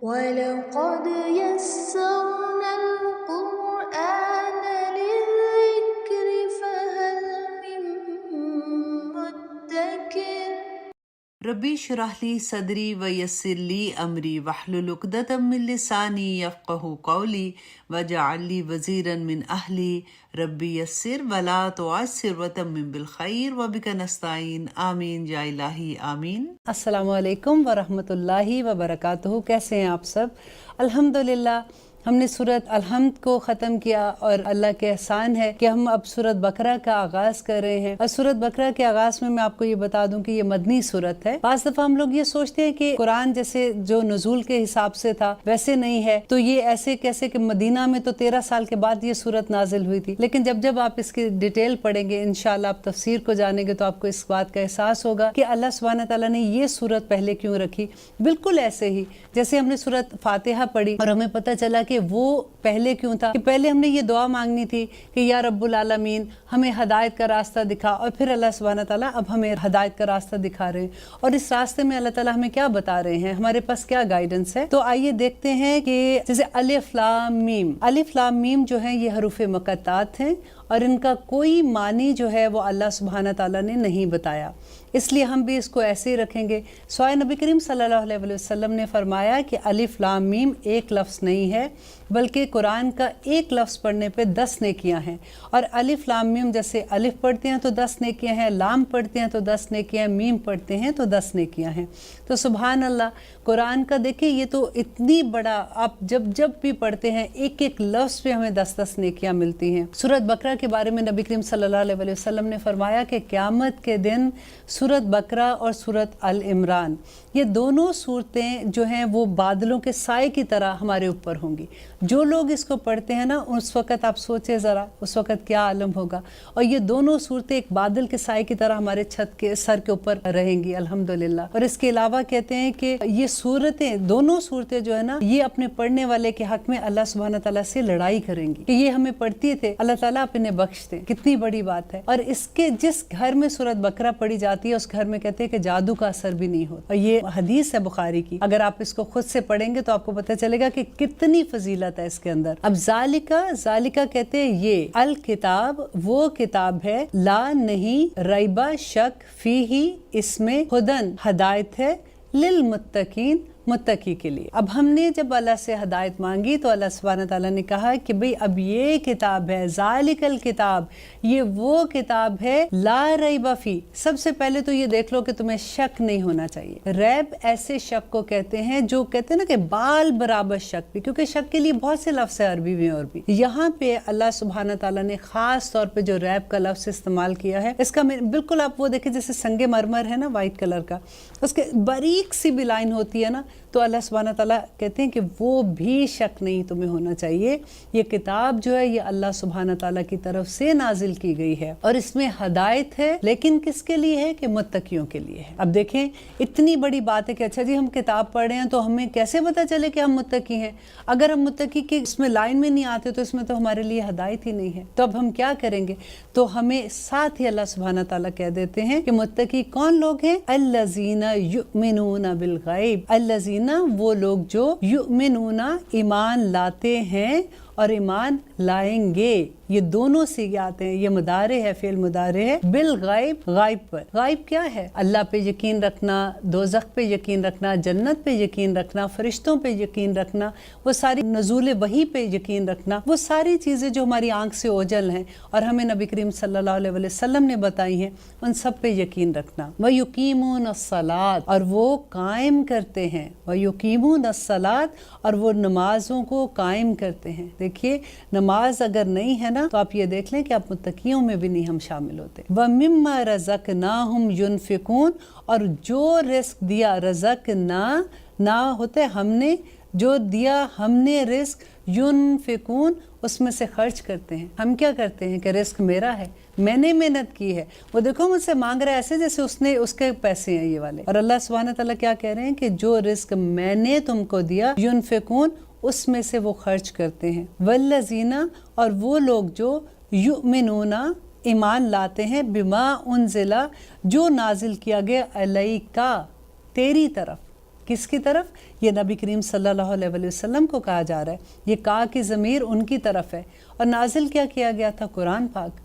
وَلَقَدْ يَسَّرْنَا الْقُرْآنَ لِلذِّكْرِ فَهَلْ مِن مُّدَّكِرٍ ربی اشرح لی صدری ویسر لی امری واحلل عقدۃ من لسانی یفقہوا قولی واجعل لی وزیرا من اہلی ربی یسر ولا تعسر وتمم بالخیر وبک نستعین آمین یا الہی آمین۔ السلام علیکم ورحمۃ اللہ وبرکاتہ۔ کیسے ہیں آپ سب؟ الحمدللہ ہم نے سورۃ الحمد کو ختم کیا اور اللہ کے احسان ہے کہ ہم اب سورۃ بقرہ کا آغاز کر رہے ہیں۔ اور سورۃ بقرہ کے آغاز میں آپ کو یہ بتا دوں کہ یہ مدنی سورت ہے۔ بعض دفعہ ہم لوگ یہ سوچتے ہیں کہ قرآن جیسے جو نزول کے حساب سے تھا ویسے نہیں ہے، تو یہ ایسے کیسے کہ مدینہ میں تو 13 سال کے بعد یہ سورت نازل ہوئی تھی، لیکن جب آپ اس کی ڈیٹیل پڑھیں گے انشاءاللہ آپ تفسیر کو جانیں گے تو آپ کو اس بات کا احساس ہوگا کہ اللہ سبحانہ تعالیٰ نے یہ سورت پہلے کیوں رکھی۔ بالکل ایسے ہی جیسے ہم نے سورت فاتحہ پڑھی اور ہمیں پتہ چلا کہ وہ پہلے کیوں تھا، کہ پہلے ہم نے یہ دعا مانگنی تھی کہ یا رب العالمین ہمیں ہدایت کا راستہ دکھا، اور پھر اللہ سبحانہ تعالیٰ اب ہمیں ہدایت کا راستہ دکھا رہے ہیں، اور اس راستے میں اللہ تعالیٰ ہمیں کیا بتا رہے ہیں، ہمارے پاس کیا گائیڈنس ہے۔ تو آئیے دیکھتے ہیں کہ جیسے الف لام میم، الف لام میم جو ہیں یہ حروف مقطعات ہیں اور ان کا کوئی معنی جو ہے وہ اللہ سبحانہ تعالیٰ نے نہیں بتایا، اس لیے ہم بھی اس کو ایسے ہی رکھیں گے۔ سوائے نبی کریم صلی اللہ علیہ وسلم نے فرمایا کہ الف لام میم ایک لفظ نہیں ہے، بلکہ قرآن کا ایک لفظ پڑھنے پہ 10 نیکیاں ہیں، اور الف لام میم جیسے الف پڑھتے ہیں تو 10 نیکیاں ہیں، لام پڑھتے ہیں تو 10 نیکیاں ہیں، میم پڑھتے ہیں تو 10 نیکیاں ہیں۔ تو سبحان اللہ، قرآن کا دیکھیں یہ تو اتنی بڑا، آپ جب بھی پڑھتے ہیں ایک ایک لفظ پہ ہمیں 10 نیکیاں ملتی ہیں۔ سورۃ بقرہ کے بارے میں نبی کریم صلی اللہ علیہ وسلم نے فرمایا کہ قیامت کے دن سورۃ بقرہ اور سورۃ آل عمران یہ دونوں صورتیں جو ہیں وہ بادلوں کے سائے کی طرح ہمارے اوپر ہوں گی۔ جو لوگ اس کو پڑھتے ہیں نا اس وقت آپ سوچیں ذرا اس وقت کیا عالم ہوگا، اور یہ دونوں صورتیں ایک بادل کے سائے کی طرح ہمارے چھت کے سر کے اوپر رہیں گی الحمدللہ۔ اور اس کے علاوہ کہتے ہیں کہ یہ صورتیں دونوں صورتیں جو ہے نا یہ اپنے پڑھنے والے کے حق میں اللہ سبحانہ تعالیٰ سے لڑائی کریں گی کہ یہ ہمیں پڑھتی تھے، اللہ تعالیٰ آپ انہیں بخش دیں۔ کتنی بڑی بات ہے۔ اور اس کے جس گھر میں سورۃ بقرہ پڑھی جاتی ہے اس گھر میں کہتے ہیں کہ جادو کا اثر بھی نہیں ہوتا، اور یہ حدیث ہے بخاری کی، اگر آپ اس کو خود سے پڑھیں گے تو آپ کو پتہ چلے گا کہ کتنی فضیلت ہے اس کے اندر۔ اب ذالکہ کہتے ہیں یہ الکتاب وہ کتاب ہے، لا نہیں ریبہ شک فیہ اس میں، ہدن ہدایت ہے، للمتقین متقی کے لیے۔ اب ہم نے جب اللہ سے ہدایت مانگی تو اللہ سبحانہ تعالیٰ نے کہا کہ بھئی اب یہ کتاب ہے، ذالک الکتاب یہ وہ کتاب ہے، لا ریب فی، سب سے پہلے تو یہ دیکھ لو کہ تمہیں شک نہیں ہونا چاہیے۔ ریب ایسے شک کو کہتے ہیں جو کہتے ہیں نا کہ بال برابر شک بھی، کیونکہ شک کے لیے بہت سے لفظ ہے عربی میں، اور بھی یہاں پہ اللہ سبحانہ تعالیٰ نے خاص طور پہ جو ریب کا لفظ استعمال کیا ہے، اس کا بالکل آپ وہ دیکھیں جیسے سنگ مرمر ہے نا وائٹ کلر کا، اس کے باریک سی بھی لائن ہوتی ہے نا، تو اللہ سبحانہ تعالیٰ کہتے ہیں کہ وہ بھی شک نہیں تمہیں ہونا چاہیے، یہ کتاب جو ہے یہ اللہ سبحانہ تعالیٰ کی طرف سے نازل کی گئی ہے، اور اس میں ہدایت ہے، لیکن کس کے لیے ہے؟ کہ متقیوں کے لیے ہے۔ اب دیکھیں اتنی بڑی بات ہے کہ اچھا جی ہم کتاب پڑھ رہے ہیں تو ہمیں کیسے پتہ چلے کہ ہم متقی ہیں؟ اگر ہم متقی کی اس میں لائن میں نہیں آتے تو اس میں تو ہمارے لیے ہدایت ہی نہیں ہے، تو اب ہم کیا کریں گے؟ تو ہمیں ساتھ ہی اللہ سبحانہ تعالیٰ کہہ دیتے ہیں کہ متقی کون لوگ ہیں؟ الذین یؤمنون بالغیب، الذین وہ لوگ جو یؤمنون ایمان لاتے ہیں اور ایمان لائیں گے، یہ دونوں سیغے آتے ہیں، یہ مضارع ہے، فعل مضارع ہے، بالغیب غائب پر۔ غائب کیا ہے؟ اللہ پہ یقین رکھنا، دوزخ پہ یقین رکھنا، جنت پہ یقین رکھنا، فرشتوں پہ یقین رکھنا، وہ ساری نزول وحی پہ یقین رکھنا، وہ ساری چیزیں جو ہماری آنکھ سے اوجھل ہیں اور ہمیں نبی کریم صلی اللہ علیہ وسلم نے بتائی ہیں، ان سب پہ یقین رکھنا۔ وَيُقِيمُونَ الصَّلَاةَ اور وہ قائم کرتے ہیں، وَيُقِيمُونَ الصَّلَاةَ اور وہ نمازوں کو قائم کرتے ہیں۔ دیکھیے نماز اگر نہیں ہے نا تو آپ یہ دیکھ لیں کہ آپ متقیوں میں بھی نہیں ہم شامل ہوتے۔ وَمِمَّا رَزَقْنَاهُمْ يُنْفِقُونَ اور جو رزق دیا، رزقنا ہوتے ہم نے، جو دیا ہم نے رزق، ينفقون اس میں سے خرچ کرتے ہیں۔ ہم کیا کرتے ہیں کہ رزق میرا ہے، میں نے محنت کی ہے، وہ دیکھو مجھ سے مانگ رہا ہے ایسے جیسے اس کے پیسے ہیں یہ والے۔ اور اللہ سبحانہ تعالیٰ کیا کہہ رہے ہیں کہ جو رزق میں نے تم کو دیا، ينفقون اس میں سے وہ خرچ کرتے ہیں۔ والذین اور وہ لوگ جو یؤمنون ایمان لاتے ہیں، بما انزل جو نازل کیا گیا، علیکا تیری طرف، کس کی طرف؟ یہ نبی کریم صلی اللہ علیہ وسلم کو کہا جا رہا ہے، یہ کا کی ضمیر ان کی طرف ہے۔ اور نازل کیا کیا گیا تھا؟ قرآن پاک۔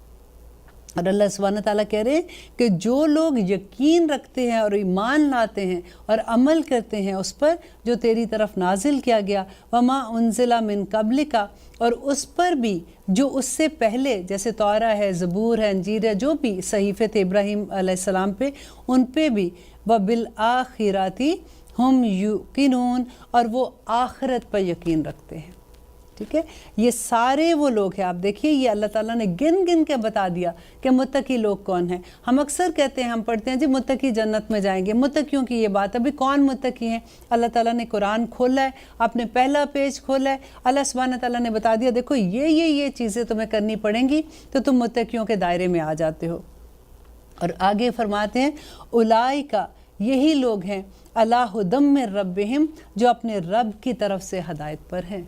اور اللہ سبحانہ تعالیٰ کہہ رہے ہیں کہ جو لوگ یقین رکھتے ہیں اور ایمان لاتے ہیں اور عمل کرتے ہیں اس پر جو تیری طرف نازل کیا گیا، وما انزل من قبلک، اور اس پر بھی جو اس سے پہلے، جیسے تورا ہے، زبور ہے، انجیل ہے، جو بھی صحیفے تھے ابراہیم علیہ السلام پہ، ان پہ بھی، وبالآخرۃ ہم یوقنون، اور وہ آخرت پر یقین رکھتے ہیں۔ ٹھیک ہے، یہ سارے وہ لوگ ہیں۔ آپ دیکھیے یہ اللہ تعالیٰ نے گن گن کے بتا دیا کہ متقی لوگ کون ہیں۔ ہم اکثر کہتے ہیں، ہم پڑھتے ہیں جی متقی جنت میں جائیں گے، متقیوں کی یہ بات، ابھی کون متقی ہیں؟ اللہ تعالیٰ نے قرآن کھولا ہے، اپنے پہلا پیج کھولا ہے، اللہ سبحانہ تعالیٰ نے بتا دیا دیکھو یہ چیزیں تمہیں کرنی پڑیں گی تو تم متقیوں کے دائرے میں آ جاتے ہو۔ اور آگے فرماتے ہیں اولئک، یہی لوگ ہیں، علی ھدی من ربہم، جو اپنے رب کی طرف سے ہدایت پر ہیں۔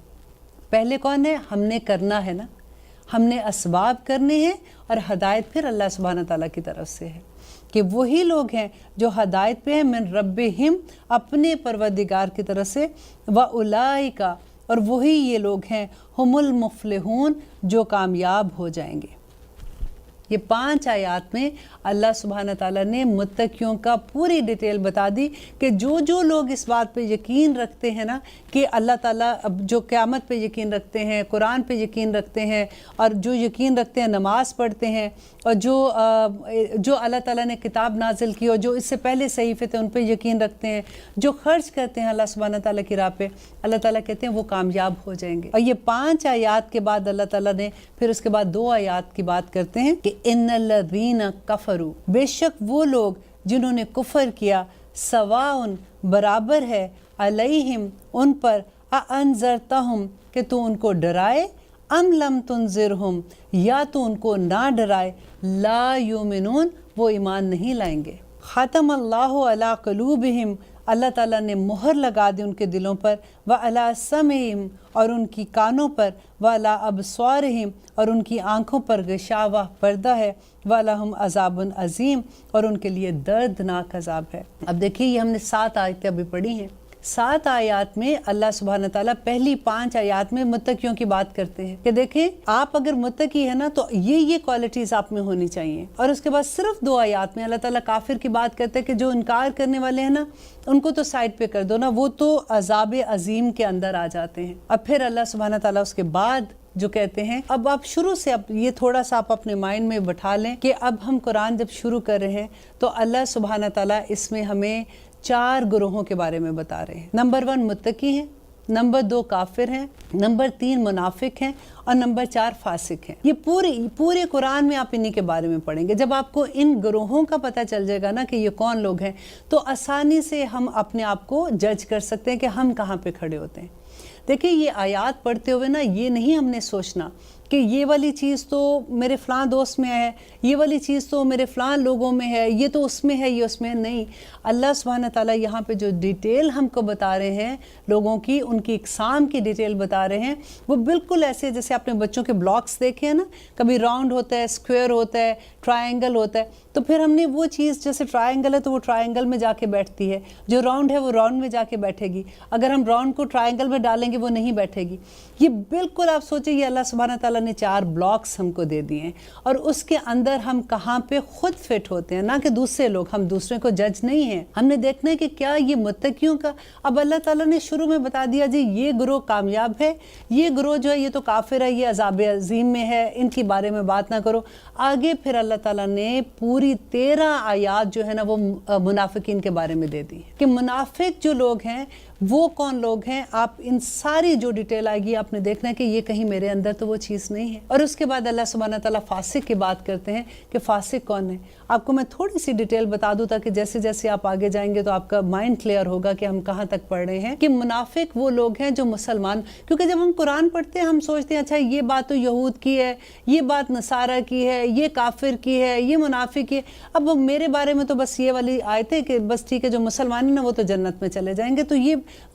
پہلے کون ہے؟ ہم نے کرنا ہے نا، ہم نے اسباب کرنے ہیں، اور ہدایت پھر اللہ سبحانہ تعالیٰ کی طرف سے ہے کہ وہی لوگ ہیں جو ہدایت پہ ہیں، من ربہم، اپنے پروردگار کی طرف سے، وَأُولَئِکَ، اور وہی یہ لوگ ہیں، ہم المفلحون، جو کامیاب ہو جائیں گے۔ یہ 5 آیات میں اللہ سبحانہ تعالیٰ نے متقیوں کا پوری ڈیٹیل بتا دی کہ جو لوگ اس بات پہ یقین رکھتے ہیں نا کہ اللہ تعالیٰ جو قیامت پہ یقین رکھتے ہیں، قرآن پہ یقین رکھتے ہیں، اور جو یقین رکھتے ہیں نماز پڑھتے ہیں، اور جو اللہ تعالیٰ نے کتاب نازل کی اور جو اس سے پہلے صحیفے تھے ان پہ یقین رکھتے ہیں، جو خرچ کرتے ہیں اللہ سبحانہ تعالیٰ کی راہ پہ، اللہ تعالیٰ کہتے ہیں وہ کامیاب ہو جائیں گے۔ اور یہ 5 آیات کے بعد اللہ تعالیٰ نے پھر اس کے بعد 2 آیات کی بات کرتے ہیں کہ ان الذین کفروا، بے شک وہ لوگ جنہوں نے کفر کیا، سواء، برابر ہے، علیہم، ان پر، انذرتہم، کہ تو ان کو ڈرائے، ام لم تنذرہم، یا تو ان کو نہ ڈرائے، لا یؤمنون، وہ ایمان نہیں لائیں گے۔ ختم اللہ علی قلوبہم، اللہ تعالیٰ نے مہر لگا دی ان کے دلوں پر، وعلی سمعہم، اور ان کی کانوں پر، وعلی ابصارہم، اور ان کی آنکھوں پر، غشاوہ، پردہ ہے، وَلَهُمْ عذاب عظیم، اور ان کے لیے دردناک عذاب ہے۔ اب دیکھیے یہ ہم نے 7 آیتیں ابھی پڑھی ہیں۔ 7 آیات میں اللہ سبحانہ تعالیٰ پہلی 5 آیات میں متقیوں کی بات کرتے ہیں کہ دیکھیں آپ اگر متقی ہیں نا تو یہ کوالٹیز آپ میں ہونی چاہیے، اور اس کے بعد صرف 2 آیات میں اللہ تعالیٰ کافر کی بات کرتے ہیں کہ جو انکار کرنے والے ہیں نا ان کو تو سائڈ پہ کر دو نا، وہ تو عذاب عظیم کے اندر آ جاتے ہیں۔ اب پھر اللہ سبحانہ تعالیٰ اس کے بعد جو کہتے ہیں، اب آپ شروع سے اب یہ تھوڑا سا آپ اپنے مائنڈ میں بٹھا لیں کہ اب ہم قرآن جب شروع کر رہے ہیں تو اللہ سبحانہ تعالیٰ اس میں ہمیں 4 گروہوں کے بارے میں بتا رہے ہیں۔ نمبر 1 متقی ہیں، نمبر 2 کافر ہیں، نمبر 3 منافق ہیں، اور نمبر 4 فاسق ہیں۔ یہ پورے قرآن میں آپ انہی کے بارے میں پڑھیں گے۔ جب آپ کو ان گروہوں کا پتہ چل جائے گا نا کہ یہ کون لوگ ہیں تو آسانی سے ہم اپنے آپ کو جج کر سکتے ہیں کہ ہم کہاں پہ کھڑے ہوتے ہیں۔ دیکھیں یہ آیات پڑھتے ہوئے نا یہ نہیں ہم نے سوچنا کہ یہ والی چیز تو میرے فلاں دوست میں ہے، یہ والی چیز تو میرے فلاں لوگوں میں ہے، یہ تو اس میں ہے، یہ اس میں نہیں۔ اللہ سبحانہ تعالیٰ یہاں پہ جو ڈیٹیل ہم کو بتا رہے ہیں لوگوں کی، ان کی اقسام کی ڈیٹیل بتا رہے ہیں، وہ بالکل ایسے جیسے آپ نے بچوں کے بلاکس دیکھے ہیں نا، کبھی راؤنڈ ہوتا ہے، اسکوئر ہوتا ہے، ٹرائنگل ہوتا ہے، تو پھر ہم نے وہ چیز جیسے ٹرائنگل ہے تو وہ ٹرائنگل میں جا کے بیٹھتی ہے، جو راؤنڈ ہے وہ راؤنڈ میں جا کے بیٹھے گی، اگر ہم راؤنڈ کو ٹرائنگل میں ڈالیں گے وہ نہیں بیٹھے گی۔ یہ بالکل آپ سوچیں یہ اللہ سبحانہ تعالیٰ نے 4 بلاکس ہم کو دے دیے ہیں، اور اس کے اندر ہم کہاں پہ خود فٹ ہوتے ہیں، نہ کہ دوسرے لوگ۔ ہم دوسرے کو جج نہیں ہیں، ہم نے دیکھنا ہے کہ کیا یہ متقیوں کا، اب اللہ تعالیٰ نے شروع میں بتا دیا جی یہ گروہ کامیاب ہے، یہ گروہ جو ہے یہ تو کافر ہے، یہ عذاب عظیم میں ہے، ان کے بارے میں بات نہ کرو۔ آگے پھر اللہ تعالیٰ نے پوری 13 آیات جو ہے نا وہ منافقین کے بارے میں دے دی کہ منافق جو لوگ ہیں وہ کون لوگ ہیں۔ آپ ان ساری جو ڈیٹیل آئے گی آپ نے دیکھنا ہے کہ یہ کہیں میرے اندر تو وہ چیز نہیں ہے۔ اور اس کے بعد اللہ سبحانہ تعالیٰ فاسق کی بات کرتے ہیں کہ فاسق کون ہے۔ آپ کو میں تھوڑی سی ڈیٹیل بتا دوں تاکہ جیسے جیسے آپ آگے جائیں گے تو آپ کا مائنڈ کلیئر ہوگا کہ ہم کہاں تک پڑھ رہے ہیں۔ کہ منافق وہ لوگ ہیں جو مسلمان، کیونکہ جب ہم قرآن پڑھتے ہیں ہم سوچتے ہیں اچھا یہ بات تو یہود کی ہے، یہ بات نصارہ کی ہے، یہ کافر کی ہے، یہ منافق کی ہے، اب میرے بارے میں تو بس یہ والی آیت ہے کہ بس ٹھیک ہے جو مسلمان ہیں نا وہ تو جنت میں چلے جائیں گے۔ تو یہ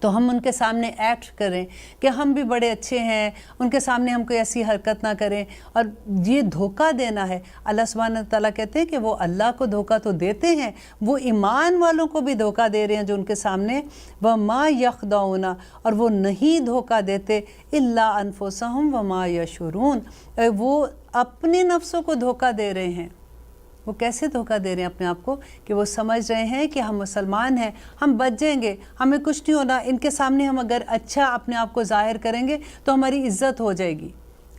تو ہم ان کے سامنے ایکٹ کریں کہ ہم بھی بڑے اچھے ہیں، ان کے سامنے ہم کوئی ایسی حرکت نہ کریں، اور یہ دھوکہ دینا ہے۔ اللہ سبحانہ تعالیٰ کہتے ہیں کہ وہ اللہ کو دھوکہ تو دیتے ہیں، وہ ایمان والوں کو بھی دھوکہ دے رہے ہیں جو ان کے سامنے وَمَا يَخْدَعُونَ، اور وہ نہیں دھوکہ دیتے إِلَّا أَنفُسَهُمْ وَمَا يَشْعُرُونَ، وہ اپنے نفسوں کو دھوکہ دے رہے ہیں۔ وہ کیسے دھوکہ دے رہے ہیں اپنے آپ کو؟ کہ وہ سمجھ رہے ہیں کہ ہم مسلمان ہیں، ہم بچ جائیں گے، ہمیں کچھ نہیں ہونا، ان کے سامنے ہم اگر اچھا اپنے آپ کو ظاہر کریں گے تو ہماری عزت ہو جائے گی،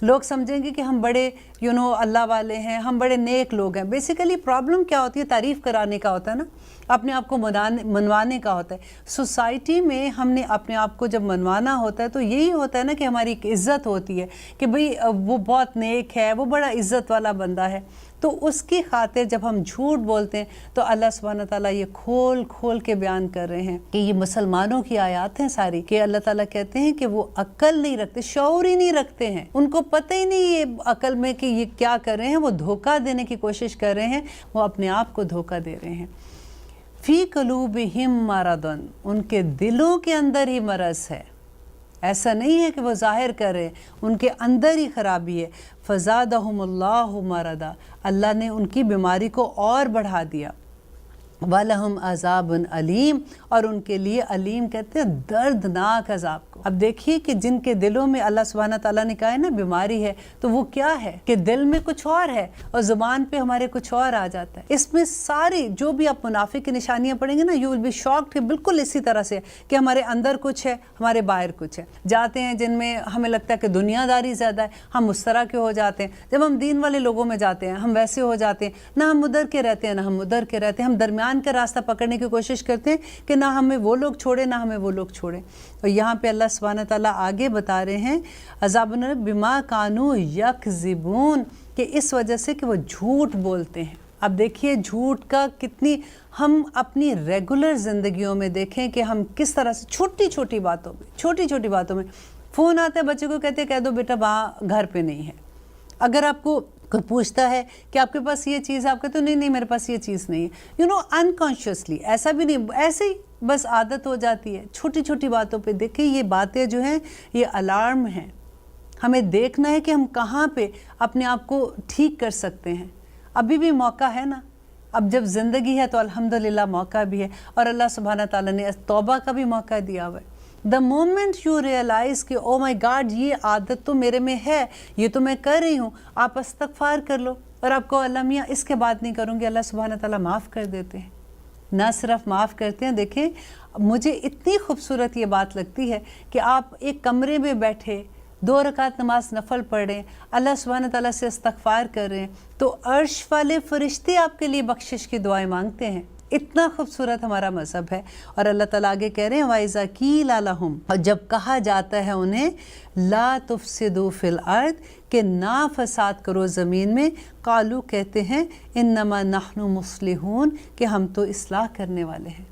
لوگ سمجھیں گے کہ ہم بڑے اللہ والے ہیں، ہم بڑے نیک لوگ ہیں۔ بیسیکلی پرابلم کیا ہوتی ہے؟ تعریف کرانے کا ہوتا ہے نا، اپنے آپ کو منوانے کا ہوتا ہے۔ سوسائٹی میں ہم نے اپنے آپ کو جب منوانا ہوتا ہے تو یہی ہوتا ہے نا کہ ہماری ایک عزت ہوتی ہے کہ بھئی وہ بہت نیک ہے، وہ بڑا عزت والا بندہ ہے، تو اس کی خاطر جب ہم جھوٹ بولتے ہیں تو اللہ سبحانہ تعالیٰ یہ کھول کھول کے بیان کر رہے ہیں کہ یہ مسلمانوں کی آیات ہیں ساری، کہ اللہ تعالیٰ کہتے ہیں کہ وہ عقل نہیں رکھتے، شعور ہی نہیں رکھتے ہیں، ان کو پتہ ہی نہیں یہ عقل میں کہ یہ کیا کر رہے ہیں، وہ دھوکہ دینے کی کوشش کر رہے ہیں، وہ اپنے آپ کو دھوکہ دے رہے ہیں۔ فی قلوبہم مرض، ان کے دلوں کے اندر ہی مرض ہے، ایسا نہیں ہے کہ وہ ظاہر کر رہے، ان کے اندر ہی خرابی ہے۔ فزادہم اللہ مرضا، اللہ نے ان کی بیماری کو اور بڑھا دیا۔ وَلَهُمْ عَذَابٌ علیم، اور ان کے لیے علیم کہتے ہیں دردناک عذاب کو۔ اب دیکھیے کہ جن کے دلوں میں اللہ سبحانہ تعالیٰ نے کہا ہے نا بیماری ہے، تو وہ کیا ہے کہ دل میں کچھ اور ہے اور زبان پہ ہمارے کچھ اور آ جاتا ہے۔ اس میں ساری جو بھی آپ منافق کی نشانیاں پڑھیں گے نا، یو ول بی شاکڈ کہ بالکل اسی طرح سے کہ ہمارے اندر کچھ ہے، ہمارے باہر کچھ ہے۔ جاتے ہیں جن میں ہمیں لگتا ہے کہ دنیا داری زیادہ ہے، ہم اس طرح کے ہو جاتے ہیں۔ جب ہم دین والے لوگوں میں جاتے ہیں ہم ویسے ہو جاتے ہیں، نہ ہم ادھر کے رہتے ہیں نہ ہم ادھر کے رہتے ہیں، ہم درمیان کا راستہ پکڑنے کی کوشش کرتے ہیں کہ نہ ہمیں وہ لوگ چھوڑیں نہ ہمیں وہ لوگ چھوڑیں۔ اور یہاں پہ اللہ سبحانہ تعالیٰ آگے بتا رہے ہیں عذاب بما کانوا یکذبون، کہ اس وجہ سے کہ وہ جھوٹ بولتے ہیں۔ اب دیکھیے جھوٹ کا کتنی ہم اپنی ریگولر زندگیوں میں دیکھیں کہ ہم کس طرح سے چھوٹی چھوٹی باتوں میں فون آتا ہے بچے کو، کہتے ہیں کہہ دو بیٹا وہاں گھر پہ نہیں ہے۔ اگر آپ کو کوئی پوچھتا ہے کہ آپ کے پاس یہ چیز ہے، آپ کہتے ہو نہیں میرے پاس یہ چیز نہیں ہے، انکانشیسلی، ایسا بھی نہیں، ایسے ہی بس عادت ہو جاتی ہے چھوٹی چھوٹی باتوں پہ۔ دیکھیں یہ باتیں جو ہیں یہ الارم ہیں، ہمیں دیکھنا ہے کہ ہم کہاں پہ اپنے آپ کو ٹھیک کر سکتے ہیں۔ ابھی بھی موقع ہے نا، اب جب زندگی ہے تو الحمدللہ موقع بھی ہے، اور اللہ سبحانہ تعالیٰ نے توبہ کا بھی موقع دیا ہوا ہے۔ The moment you realize کہ oh my God یہ عادت تو میرے میں ہے، یہ تو میں کر رہی ہوں، آپ استغفار کر لو، اور آپ کو اللہ میاں اس کے بعد نہیں کروں گی، اللہ سبحانہ تعالیٰ معاف کر دیتے ہیں۔ نہ صرف معاف کرتے ہیں، دیکھیں مجھے اتنی خوبصورت یہ بات لگتی ہے کہ آپ ایک کمرے میں بیٹھے 2 رکعت نماز نفل پڑھ رہے ہیں، اللہ سبحانہ تعالیٰ سے استغفار کر رہے ہیں، تو عرش والے فرشتے آپ کے لیے بخشش کی دعائیں مانگتے ہیں۔ اتنا خوبصورت ہمارا مذہب ہے۔ اور اللہ تعالیٰ آگے کہہ رہے ہیں وَإِذَا قِيلَ لَهُمْ، اور جب کہا جاتا ہے انہیں لَا تُفْسِدُوا فِي الْأَرْضِ، کہ نہ فساد کرو زمین میں، قالو کہتے ہیں اِنَّمَا نَحْنُ مُصْلِحُونَ، کہ ہم تو اصلاح کرنے والے ہیں۔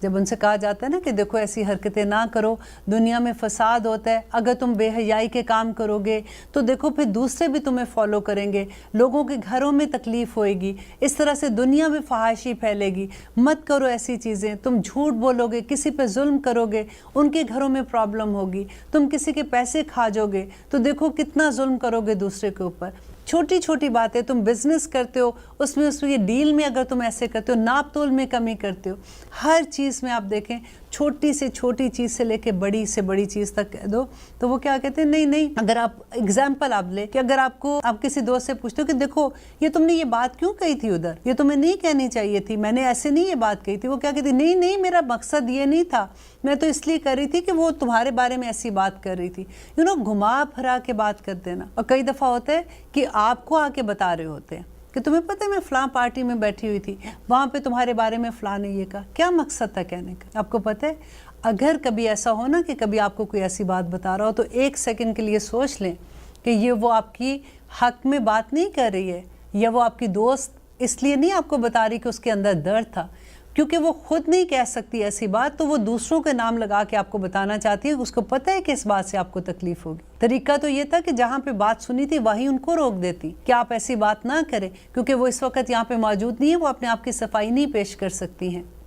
جب ان سے کہا جاتا ہے نا کہ دیکھو ایسی حرکتیں نہ کرو، دنیا میں فساد ہوتا ہے، اگر تم بے حیائی کے کام کرو گے تو دیکھو پھر دوسرے بھی تمہیں فالو کریں گے، لوگوں کے گھروں میں تکلیف ہوئے گی، اس طرح سے دنیا میں فحاشی پھیلے گی، مت کرو ایسی چیزیں، تم جھوٹ بولو گے، کسی پہ ظلم کرو گے، ان کے گھروں میں پرابلم ہوگی، تم کسی کے پیسے کھا جاؤ گے تو دیکھو کتنا ظلم کرو گے دوسرے کے اوپر۔ چھوٹی چھوٹی باتیں، تم بزنس کرتے ہو اس میں ڈیل میں اگر تم ایسے کرتے ہو، ناپ تول میں کمی کرتے ہو، ہر چیز میں آپ دیکھیں چھوٹی سے چھوٹی چیز سے لے کے بڑی سے بڑی چیز تک کہہ دو تو وہ کیا کہتے ہیں نہیں۔ اگر آپ ایگزامپل آپ لے کہ اگر آپ کسی دوست سے پوچھتے ہو کہ دیکھو یہ تم نے یہ بات کیوں کہی تھی ادھر، یہ تمہیں نہیں کہنی چاہیے تھی، میں نے ایسے نہیں یہ بات کہی تھی، وہ کیا کہتی نہیں میرا مقصد یہ نہیں تھا، میں تو اس لیے کر رہی تھی کہ وہ تمہارے بارے میں ایسی بات کر رہی تھی۔ گھما پھرا کے بات کر دینا۔ اور کئی دفعہ ہوتا ہے کہ آپ کو آ کے بتا رہے ہوتے ہیں کہ تمہیں پتہ ہے میں فلاں پارٹی میں بیٹھی ہوئی تھی، وہاں پہ تمہارے بارے میں فلاں نے یہ کہا، کیا مقصد تھا کہنے کا؟ آپ کو پتہ ہے اگر کبھی ایسا ہو نا کہ کبھی آپ کو کوئی ایسی بات بتا رہا ہو تو 1 سیکنڈ کے لیے سوچ لیں کہ یہ وہ آپ کی حق میں بات نہیں کر رہی ہے، یا وہ آپ کی دوست اس لیے نہیں آپ کو بتا رہی کہ اس کے اندر درد تھا، کیونکہ وہ خود نہیں کہہ سکتی ایسی بات تو وہ دوسروں کے نام لگا کے آپ کو بتانا چاہتی ہے، اس کو پتہ ہے کہ اس بات سے آپ کو تکلیف ہوگی۔ طریقہ تو یہ تھا کہ جہاں پہ بات سنی تھی وہیں ان کو روک دیتی کہ آپ ایسی بات نہ کریں، کیونکہ وہ اس وقت یہاں پہ موجود نہیں ہے، وہ اپنے آپ کی صفائی نہیں پیش کر سکتی ہیں۔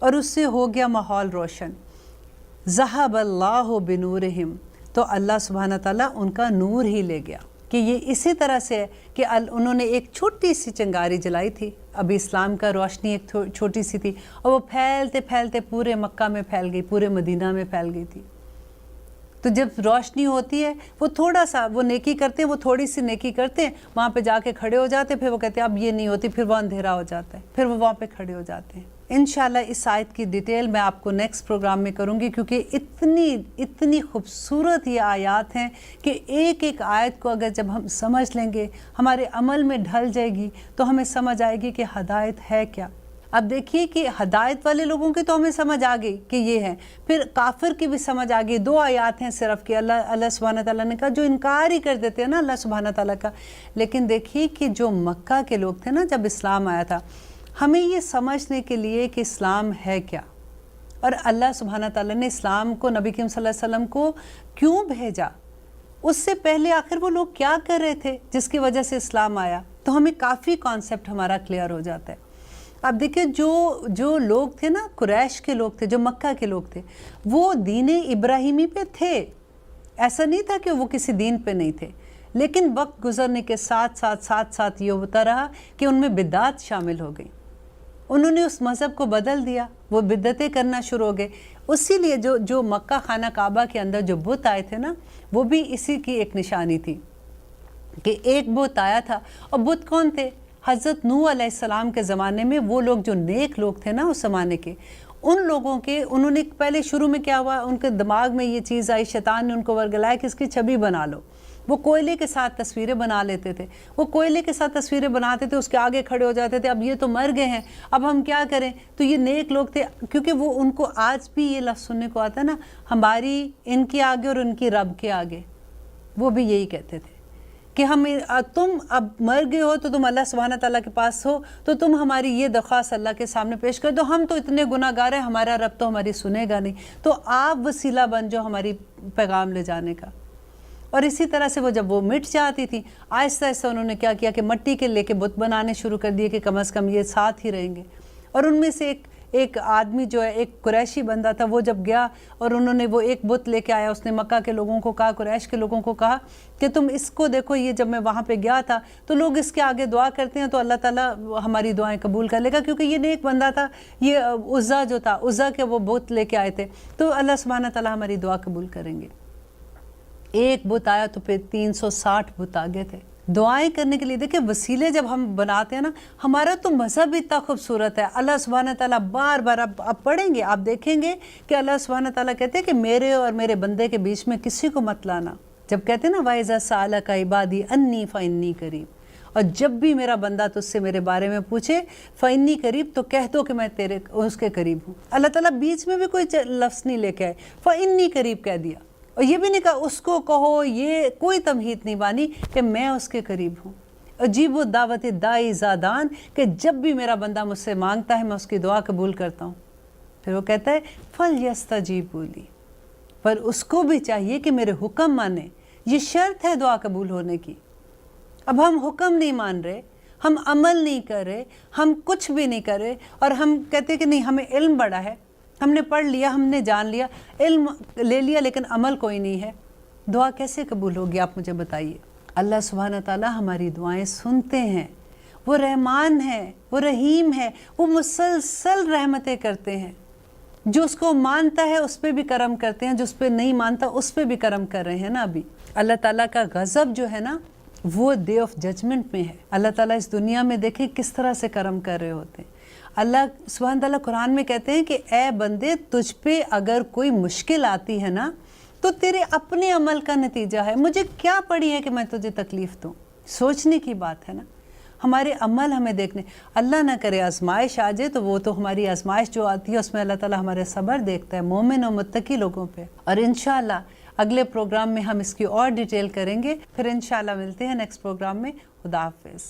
اور اس سے ہو گیا ماحول روشن. ذہب اللہ بنورہم، تو اللہ سبحانہ تعالیٰ ان کا نور ہی لے گیا. کہ یہ اسی طرح سے ہے کہ انہوں نے ایک چھوٹی سی چنگاری جلائی تھی، ابھی اسلام کا روشنی ایک چھوٹی سی تھی، اور وہ پھیلتے پھیلتے پورے مکہ میں پھیل گئی، پورے مدینہ میں پھیل گئی تھی. تو جب روشنی ہوتی ہے، وہ تھوڑا سا وہ نیکی کرتے ہیں، وہ تھوڑی سی نیکی کرتے ہیں، وہاں پہ جا کے کھڑے ہو جاتے ہیں، پھر وہ کہتے ہیں اب یہ نہیں ہوتی، پھر وہ اندھیرا ہو جاتا ہے، پھر وہ وہاں پہ کھڑے ہو جاتے ہیں. انشاءاللہ اس آیت کی ڈیٹیل میں آپ کو نیکسٹ پروگرام میں کروں گی، کیونکہ اتنی خوبصورت یہ آیات ہیں کہ ایک ایک آیت کو اگر جب ہم سمجھ لیں گے، ہمارے عمل میں ڈھل جائے گی، تو ہمیں سمجھ آئے گی کہ ہدایت ہے کیا. اب دیکھیے کہ ہدایت والے لوگوں کی تو ہمیں سمجھ آ گئی کہ یہ ہے، پھر کافر کی بھی سمجھ آ گئی. 2 آیات ہیں صرف کہ اللہ سبحانہ تعالیٰ نے کہا، جو انکار ہی کر دیتے ہیں نا اللہ سبحانہ تعالیٰ کا. لیکن دیکھیے کہ جو مکہ کے لوگ تھے نا، جب اسلام آیا تھا، ہمیں یہ سمجھنے کے لیے کہ اسلام ہے کیا، اور اللہ سبحانہ تعالیٰ نے اسلام کو، نبی کریم صلی اللہ علیہ وسلم کو کیوں بھیجا، اس سے پہلے آخر وہ لوگ کیا کر رہے تھے جس کی وجہ سے اسلام آیا، تو ہمیں کافی کانسیپٹ ہمارا کلیئر ہو جاتا ہے. اب دیکھیں جو لوگ تھے نا، قریش کے لوگ تھے، جو مکہ کے لوگ تھے، وہ دین ابراہیمی پہ تھے. ایسا نہیں تھا کہ وہ کسی دین پہ نہیں تھے، لیکن وقت گزرنے کے ساتھ یہ ہوتا رہا کہ ان میں بدعات شامل ہو گئی. انہوں نے اس مذہب کو بدل دیا، وہ بدعتیں کرنا شروع ہو گئے. اسی لیے جو مکہ خانہ کعبہ کے اندر جو بت آئے تھے نا، وہ بھی اسی کی ایک نشانی تھی کہ ایک بت آیا تھا. اور بت کون تھے؟ حضرت نوح علیہ السلام کے زمانے میں وہ لوگ جو نیک لوگ تھے نا اس زمانے کے، ان لوگوں کے، انہوں نے پہلے شروع میں کیا ہوا، ان کے دماغ میں یہ چیز آئی، شیطان نے ان کو ورگلایا کہ اس کی چھبی بنا لو. وہ کوئلے کے ساتھ تصویریں بنا لیتے تھے، وہ کوئلے کے ساتھ تصویریں بناتے تھے، اس کے آگے کھڑے ہو جاتے تھے. اب یہ تو مر گئے ہیں، اب ہم کیا کریں؟ تو یہ نیک لوگ تھے، کیونکہ وہ ان کو آج بھی یہ لفظ سننے کو آتا ہے نا، ہماری ان کے آگے اور ان کی رب کے آگے. وہ بھی یہی کہتے تھے کہ تم اب مر گئے ہو تو تم اللہ سبحانہ تعالیٰ کے پاس ہو، تو تم ہماری یہ درخواست اللہ کے سامنے پیش کر دو. ہم تو اتنے گناہ گار ہیں، ہمارا رب تو ہماری سنے گا نہیں، تو آپ وسیلہ بن جو ہماری پیغام لے جانے کا. اور اسی طرح سے وہ جب وہ مٹ جاتی تھی، آہستہ آہستہ انہوں نے کیا کیا کہ مٹی کے لے کے بت بنانے شروع کر دیے کہ کم از کم یہ ساتھ ہی رہیں گے. اور ان میں سے ایک آدمی جو ہے، ایک قریشی بندہ تھا، وہ جب گیا اور انہوں نے وہ ایک بت لے کے آیا، اس نے مکہ کے لوگوں کو کہا، قریش کے لوگوں کو کہا کہ تم اس کو دیکھو، یہ جب میں وہاں پہ گیا تھا تو لوگ اس کے آگے دعا کرتے ہیں تو اللہ تعالیٰ ہماری دعائیں قبول کر لے گا، کیونکہ یہ نیک بندہ تھا. یہ عزا جو تھا، عزا کے وہ بت لے کے آئے تھے، تو اللہ سبحانہ تعالیٰ ہماری دعا قبول کریں گے. ایک بت آیا تو پھر 360 بت آگے تھے دعائیں کرنے کے لیے. دیکھیں وسیلے جب ہم بناتے ہیں نا، ہمارا تو مذہب اتنا خوبصورت ہے. اللہ سبحانہ تعالیٰ بار بار آپ پڑھیں گے، آپ دیکھیں گے کہ اللہ سبحانہ تعالیٰ کہتے ہیں کہ میرے اور میرے بندے کے بیچ میں کسی کو مت لانا. جب کہتے ہیں نا وَإِذَا سَأَلَكَ عِبَادِي أَنِّي فَإِنِّي قَرِيبٌ، اور جب بھی میرا بندہ تجھ سے میرے بارے میں پوچھے فَإِنِّي قَرِيب، تو کہہ دو کہ میں اس کے قریب ہوں. اللہ تعالیٰ بیچ میں بھی کوئی لفظ نہیں لے کے آئے، فَإِنِّي قَرِيب کہہ دیا. اور یہ بھی نہیں کہا اس کو کہو، یہ کوئی تمہید نہیں بانی کہ میں اس کے قریب ہوں. عجیب و دعوت دائی زادان، کہ جب بھی میرا بندہ مجھ سے مانگتا ہے میں اس کی دعا قبول کرتا ہوں. پھر وہ کہتا ہے فَلْيَسْتَجِيبُوا لِي، پر اس کو بھی چاہیے کہ میرے حکم مانے. یہ شرط ہے دعا قبول ہونے کی. اب ہم حکم نہیں مان رہے، ہم عمل نہیں کر رہے، ہم کچھ بھی نہیں کر رہے، اور ہم کہتے کہ نہیں ہمیں علم بڑا ہے، ہم نے پڑھ لیا، ہم نے جان لیا، علم لے لیا، لیکن عمل کوئی نہیں ہے. دعا کیسے قبول ہوگی آپ مجھے بتائیے. اللہ سبحانہ تعالیٰ ہماری دعائیں سنتے ہیں. وہ رحمان ہے، وہ رحیم ہے، وہ مسلسل رحمتیں کرتے ہیں. جو اس کو مانتا ہے اس پہ بھی کرم کرتے ہیں، جو اس پہ نہیں مانتا اس پہ بھی کرم کر رہے ہیں نا. ابھی اللہ تعالیٰ کا غضب جو ہے نا، وہ ڈے آف ججمنٹ میں ہے. اللہ تعالیٰ اس دنیا میں دیکھیں کس طرح سے کرم کر رہے ہوتے ہیں. اللہ سبحانہ تعالیٰ قرآن میں کہتے ہیں کہ اے بندے، تجھ پہ اگر کوئی مشکل آتی ہے نا تو تیرے اپنے عمل کا نتیجہ ہے. مجھے کیا پڑی ہے کہ میں تجھے تکلیف دوں؟ سوچنے کی بات ہے نا. ہمارے عمل ہمیں دیکھنے، اللہ نہ کرے آزمائش آ جائے تو وہ تو ہماری آزمائش جو آتی ہے اس میں اللہ تعالیٰ ہمارے صبر دیکھتا ہے مومن اور متقی لوگوں پہ. اور انشاءاللہ اگلے پروگرام میں ہم اس کی اور ڈیٹیل کریں گے. پھر انشاءاللہ ملتے ہیں نیکسٹ پروگرام میں. خدا حافظ.